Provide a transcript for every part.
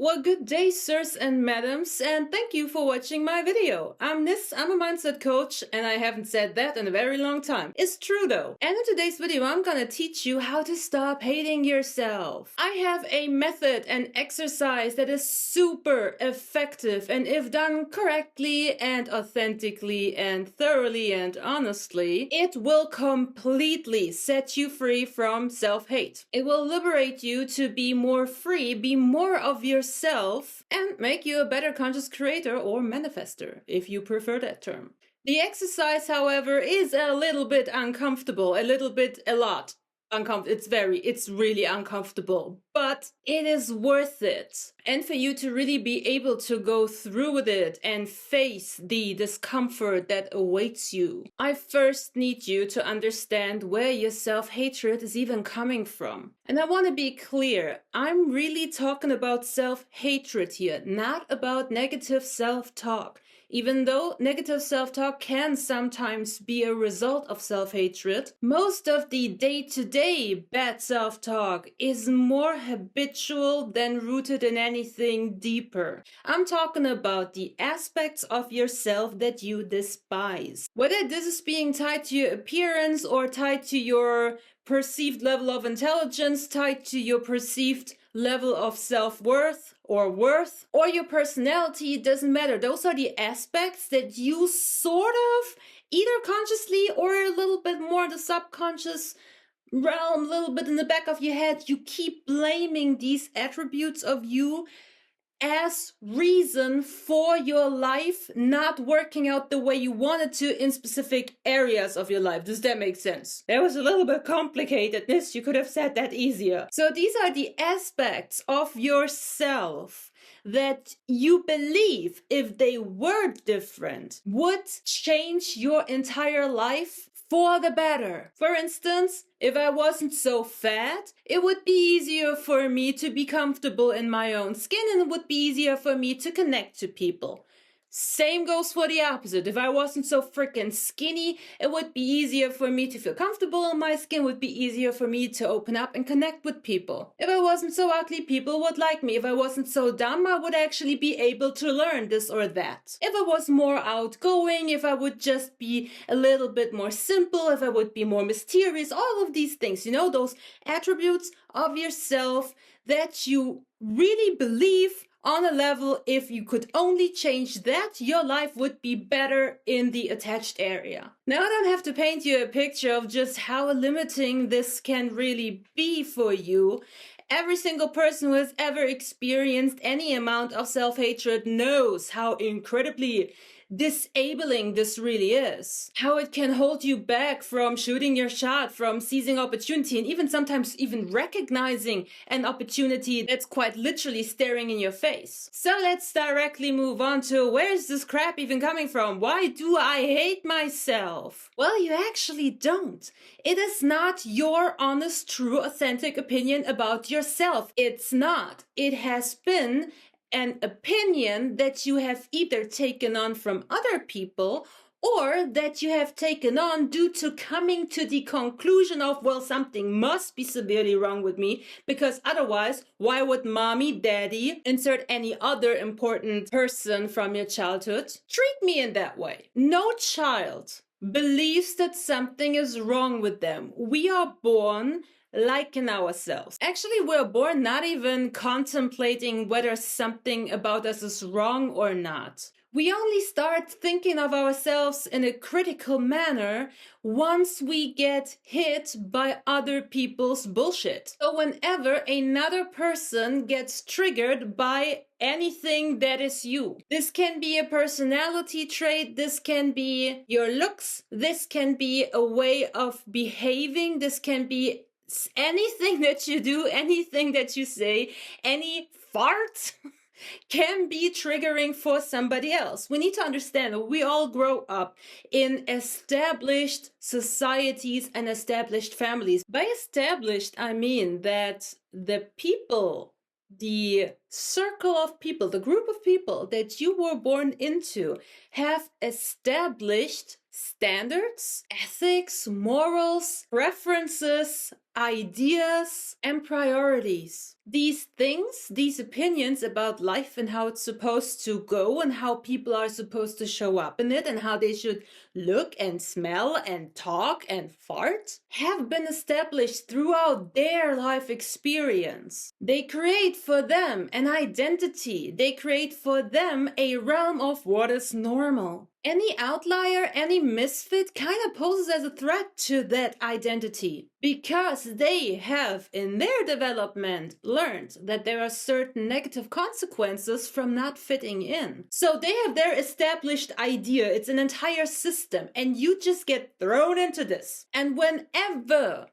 Well, good day, sirs and madams, and thank you for watching my video. I'm Nis, I'm a mindset coach, and I haven't said that in a very long time. It's true though. And in today's video, I'm gonna teach you how to stop hating yourself. I have a method and exercise that is super effective, and if done correctly and authentically and thoroughly and honestly, it will completely set you free from self-hate. It will liberate you to be more free, be more of yourself, and make you a better conscious creator or manifester, if you prefer that term. The exercise, however, is a little bit uncomfortable, a lot uncomfortable. It's really uncomfortable, but it is worth it. And for you to really be able to go through with it and face the discomfort that awaits you, I first need you to understand where your self-hatred is even coming from. And I want to be clear, I'm really talking about self-hatred here, not about negative self-talk. Even though negative self-talk can sometimes be a result of self-hatred, most of the day-to-day bad self-talk is more habitual than rooted in anything deeper. I'm talking about the aspects of yourself that you despise. Whether this is being tied to your appearance or tied to your perceived level of intelligence, tied to your perceived level of self-worth or your personality, doesn't matter. Those are the aspects that you sort of, either consciously or a little bit more in the subconscious realm, a little bit in the back of your head, you keep blaming these attributes of you as reason for your life not working out the way you wanted to in specific areas of your life. Does that make sense? That was a little bit complicated. You could have said that easier. So these are the aspects of yourself that you believe, if they were different, would change your entire life for the better. For instance, if I wasn't so fat, it would be easier for me to be comfortable in my own skin, and it would be easier for me to connect to people. Same goes for the opposite. If I wasn't so freaking skinny, it would be easier for me to feel comfortable in my skin, it would be easier for me to open up and connect with people. If I wasn't so ugly, people would like me. If I wasn't so dumb, I would actually be able to learn this or that. If I was more outgoing, if I would just be a little bit more simple, if I would be more mysterious, all of these things, those attributes of yourself that you really believe on a level, if you could only change that, your life would be better in the attached area. Now, I don't have to paint you a picture of just how limiting this can really be for you. Every single person who has ever experienced any amount of self-hatred knows how incredibly disabling this really is. How it can hold you back from shooting your shot, from seizing opportunity, and even sometimes even recognizing an opportunity that's quite literally staring in your face. So let's directly move on to, where is this crap even coming from? Why do I hate myself? Well, you actually don't. It is not your honest, true, authentic opinion about yourself. It's not. It has been an opinion that you have either taken on from other people or that you have taken on due to coming to the conclusion of, well, something must be severely wrong with me, because otherwise, why would mommy, daddy, insert any other important person from your childhood, treat me in that way? No child believes that something is wrong with them. We are born liking ourselves. Actually, we're born not even contemplating whether something about us is wrong or not. We only start thinking of ourselves in a critical manner once we get hit by other people's bullshit. So whenever another person gets triggered by anything that is you. This can be a personality trait, this can be your looks, this can be a way of behaving, this can be anything that you do, anything that you say, any fart can be triggering for somebody else. We need to understand that we all grow up in established societies and established families. By established, I mean that the people, the circle of people, the group of people that you were born into have established standards, ethics, morals, preferences, ideas, and priorities. These things, these opinions about life and how it's supposed to go and how people are supposed to show up in it and how they should look and smell and talk and fart, have been established throughout their life experience. They create for them an identity. They create for them a realm of what is normal. Any outlier, any misfit kind of poses as a threat to that identity because they have, in their development, learned that there are certain negative consequences from not fitting in. So they have their established idea. It's an entire system, and you just get thrown into this. And whenever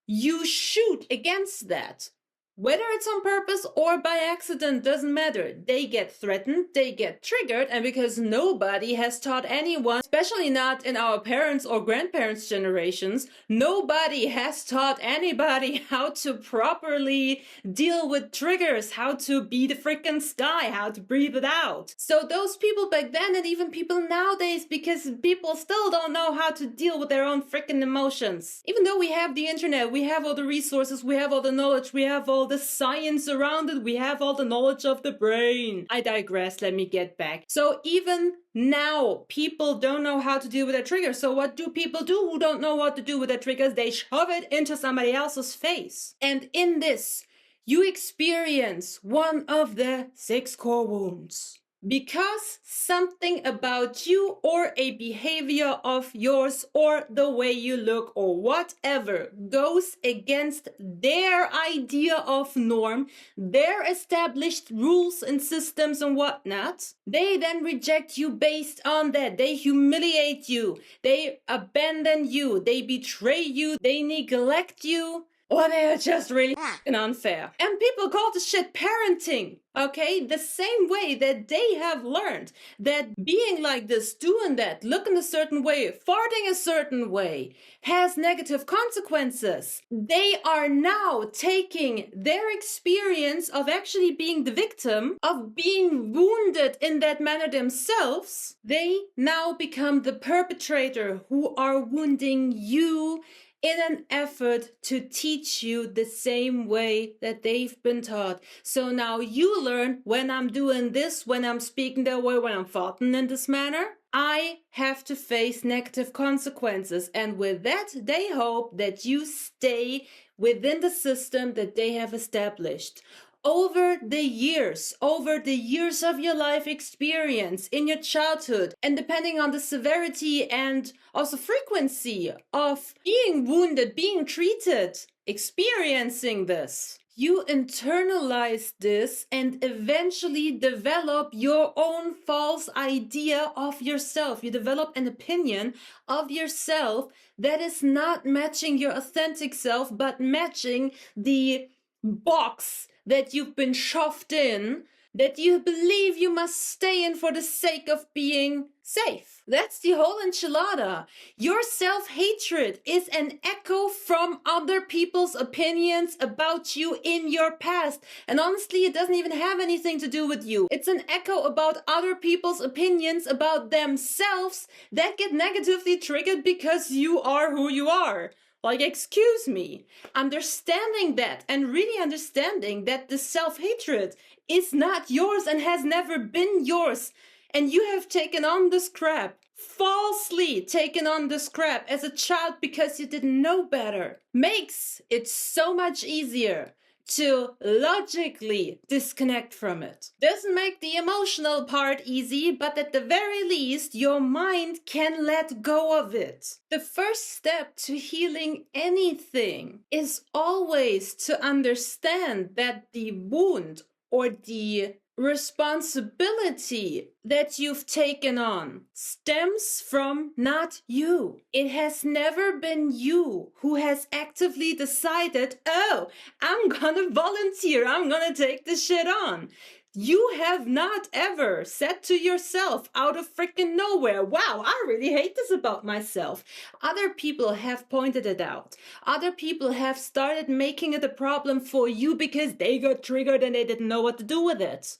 you shoot against that, whether it's on purpose or by accident, doesn't matter. They get threatened, they get triggered, and because nobody has taught anyone, especially not in our parents' or grandparents' generations, nobody has taught anybody how to properly deal with triggers, how to be the freaking sky, how to breathe it out. So those people back then, and even people nowadays, because people still don't know how to deal with their own freaking emotions. Even though we have the internet, we have all the resources, we have all the knowledge, we have all the science around it, we have all the knowledge of the brain. I digress, let me get back. So even now, people don't know how to deal with their triggers. So what do people do who don't know what to do with their triggers? They shove it into somebody else's face. And in this, you experience one of the 6 core wounds. Because something about you or a behavior of yours or the way you look or whatever goes against their idea of norm, their established rules and systems and whatnot, they then reject you based on that. They humiliate you, they abandon you, they betray you, they neglect you. Or they are just really unfair. And people call this shit parenting, okay? The same way that they have learned that being like this, doing that, looking a certain way, farting a certain way, has negative consequences. They are now taking their experience of actually being the victim, of being wounded in that manner themselves. They now become the perpetrator who are wounding you in an effort to teach you the same way that they've been taught. So now you learn, when I'm doing this, when I'm speaking that way, when I'm farting in this manner, I have to face negative consequences. And with that, they hope that you stay within the system that they have established. Over the years of your life experience in your childhood, and depending on the severity and also frequency of being wounded, being treated, experiencing this, you internalize this and eventually develop your own false idea of yourself. You develop an opinion of yourself that is not matching your authentic self, but matching the box that you've been shoved in, that you believe you must stay in for the sake of being safe. That's the whole enchilada. Your self-hatred is an echo from other people's opinions about you in your past. And honestly, it doesn't even have anything to do with you. It's an echo about other people's opinions about themselves that get negatively triggered because you are who you are. Like, excuse me. Understanding that and really understanding that the self-hatred is not yours and has never been yours. And you have taken on this crap, falsely taken on this crap as a child because you didn't know better, makes it so much easier to logically disconnect from it. Doesn't make the emotional part easy, but at the very least, your mind can let go of it. The first step to healing anything is always to understand that the wound or the responsibility that you've taken on stems from not you. It has never been you who has actively decided, oh, I'm gonna volunteer, I'm gonna take this shit on. You have not ever said to yourself out of freaking nowhere, wow, I really hate this about myself. Other people have pointed it out. Other people have started making it a problem for you because they got triggered and they didn't know what to do with it.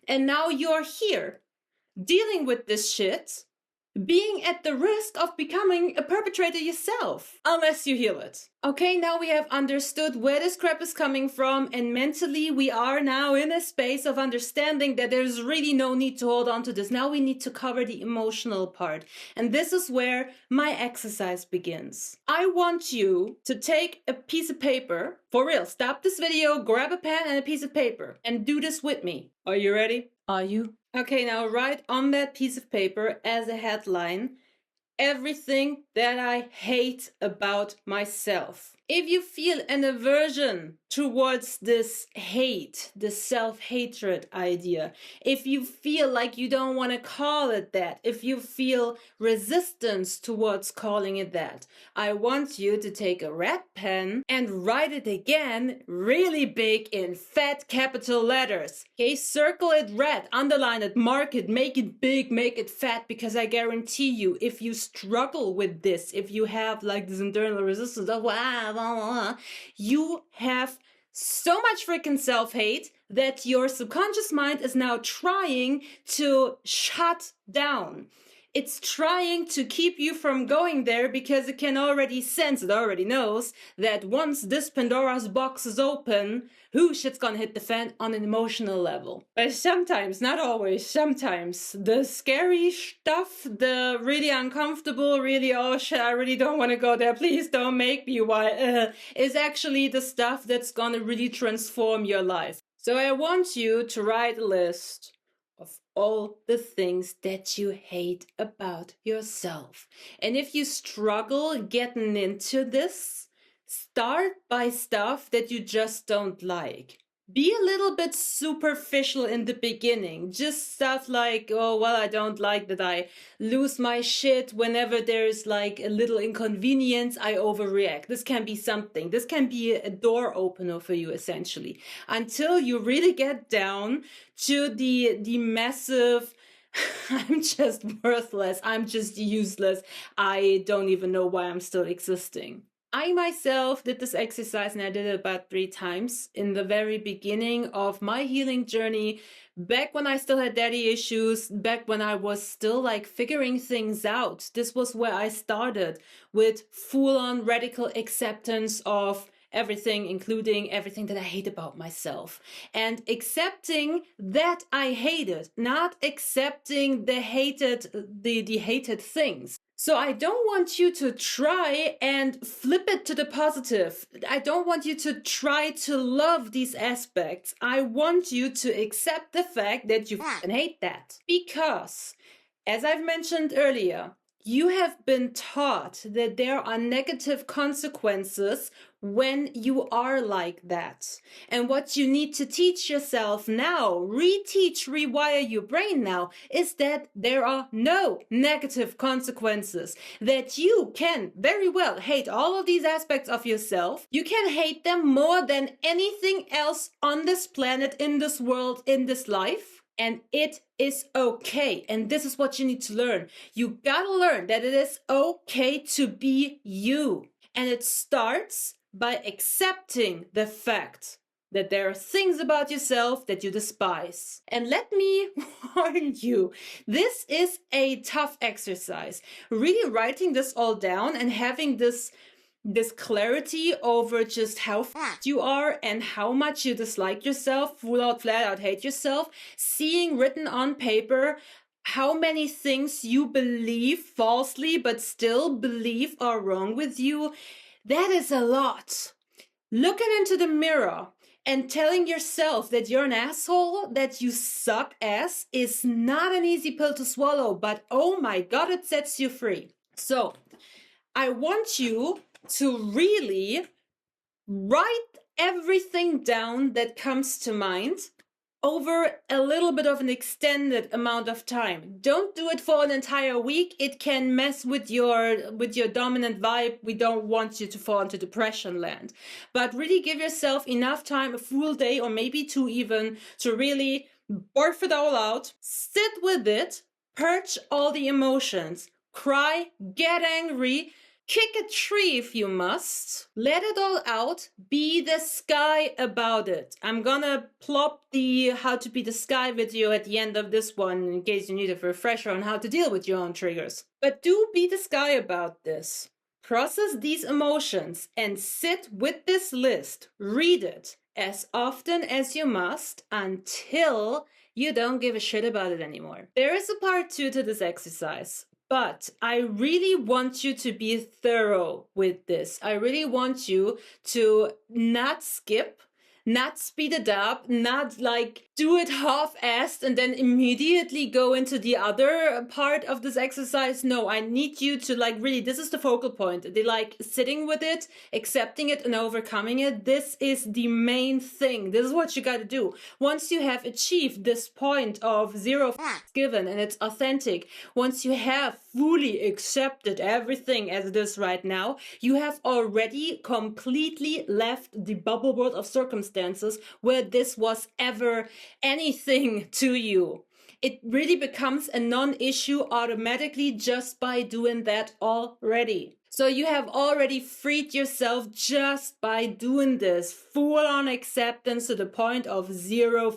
And now you're here dealing with this shit being at the risk of becoming a perpetrator yourself, unless you heal it. Okay, now we have understood where this crap is coming from, and mentally we are now in a space of understanding that there's really no need to hold on to this. Now we need to cover the emotional part. And this is where my exercise begins. I want you to take a piece of paper, for real, stop this video, grab a pen and a piece of paper, and do this with me. Are you ready? Are you? Okay, now write on that piece of paper as a headline, everything that I hate about myself. If you feel an aversion towards this hate, this self-hatred idea, if you feel like you don't want to call it that, if you feel resistance towards calling it that, I want you to take a red pen and write it again really big in fat capital letters. Okay, circle it red, underline it, mark it, make it big, make it fat, because I guarantee you, if you struggle with this, if you have like this internal resistance of you have so much freaking self-hate that your subconscious mind is now trying to shut down. It's trying to keep you from going there because it can already sense, it already knows that once this Pandora's box is open, shit's gonna hit the fan on an emotional level. But sometimes, not always, sometimes the scary stuff, the really uncomfortable, really, oh shit, I really don't want to go there, please don't make me, is actually the stuff that's gonna really transform your life. So I want you to write a list of all the things that you hate about yourself. And if you struggle getting into this, start by stuff that you just don't like. Be a little bit superficial in the beginning. Just stuff like, oh, well, I don't like that I lose my shit whenever there's like a little inconvenience, I overreact. This can be something. This can be a door opener for you, essentially. Until you really get down to the massive, I'm just worthless, I'm just useless, I don't even know why I'm still existing. I myself did this exercise, and I did it about 3 times in the very beginning of my healing journey, back when I still had daddy issues, back when I was still like figuring things out. This was where I started with full-on radical acceptance of everything, including everything that I hate about myself. And accepting that I hate it, not accepting the hated things. So I don't want you to try and flip it to the positive. I don't want you to try to love these aspects. I want you to accept the fact that you hate that. Because, as I've mentioned earlier, you have been taught that there are negative consequences when you are like that. And what you need to teach yourself now, rewire your brain now, is that there are no negative consequences. That you can very well hate all of these aspects of yourself. You can hate them more than anything else on this planet, in this world, in this life. And it is okay. And this is what you need to learn. You gotta learn that it is okay to be you. And it starts by accepting the fact that there are things about yourself that you despise. And let me warn you, this is a tough exercise. Really writing this all down and having this clarity over just how you are and how much you dislike yourself, flat out hate yourself, seeing written on paper how many things you believe falsely but still believe are wrong with you, that is a lot. Looking into the mirror and telling yourself that you're an asshole, that you suck ass, is not an easy pill to swallow, but oh my god, it sets you free. So I want you to really write everything down that comes to mind over a little bit of an extended amount of time. Don't do it for an entire week. It can mess with your dominant vibe. We don't want you to fall into depression land. But really give yourself enough time, a full day or maybe 2 even, to really barf it all out, sit with it, purge all the emotions, cry, get angry, Kick a tree if you must. Let it all out. Be the sky about it. I'm gonna plop the how to be the sky video at the end of this one in case you need a refresher on how to deal with your own triggers. But do be the sky about this. Process these emotions and sit with this list. Read it as often as you must until you don't give a shit about it anymore. There is a part 2 to this exercise. But I really want you to be thorough with this. I really want you to not skip, not speed it up, not like do it half-assed and then immediately go into the other part of this exercise. No, I need you to like really, this is the focal point. They like sitting with it, accepting it and overcoming it. This is the main thing. This is what you got to do. Once you have achieved this point of zero given and it's authentic, once you have fully accepted everything as it is right now, you have already completely left the bubble world of circumstances where this was ever anything to you. It really becomes a non-issue automatically just by doing that already. So you have already freed yourself just by doing this. Full-on acceptance to the point of zero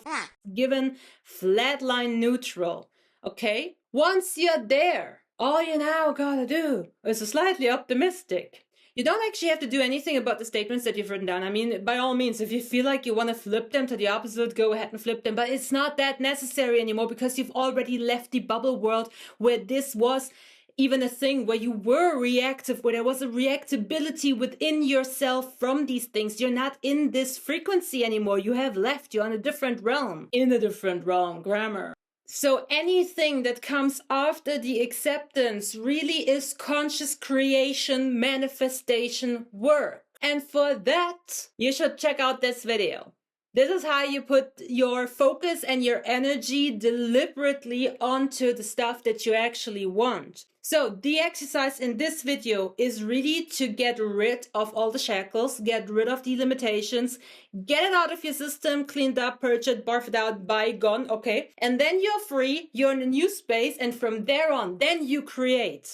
given, flatline neutral. Okay? Once you're there, all you now gotta do is slightly optimistic. You don't actually have to do anything about the statements that you've written down. I mean, by all means, if you feel like you want to flip them to the opposite, go ahead and flip them. But it's not that necessary anymore because you've already left the bubble world where this was even a thing, where you were reactive, where there was a reactability within yourself from these things. You're not in this frequency anymore. You have left. You're on a different realm. In a different realm. Grammar. So anything that comes after the acceptance really is conscious creation, manifestation work. And for that, you should check out this video. This is how you put your focus and your energy deliberately onto the stuff that you actually want. So the exercise in this video is really to get rid of all the shackles, get rid of the limitations, get it out of your system, cleaned up, purge it, barf it out, bygone, okay? And then you're free, you're in a new space, and from there on, then you create.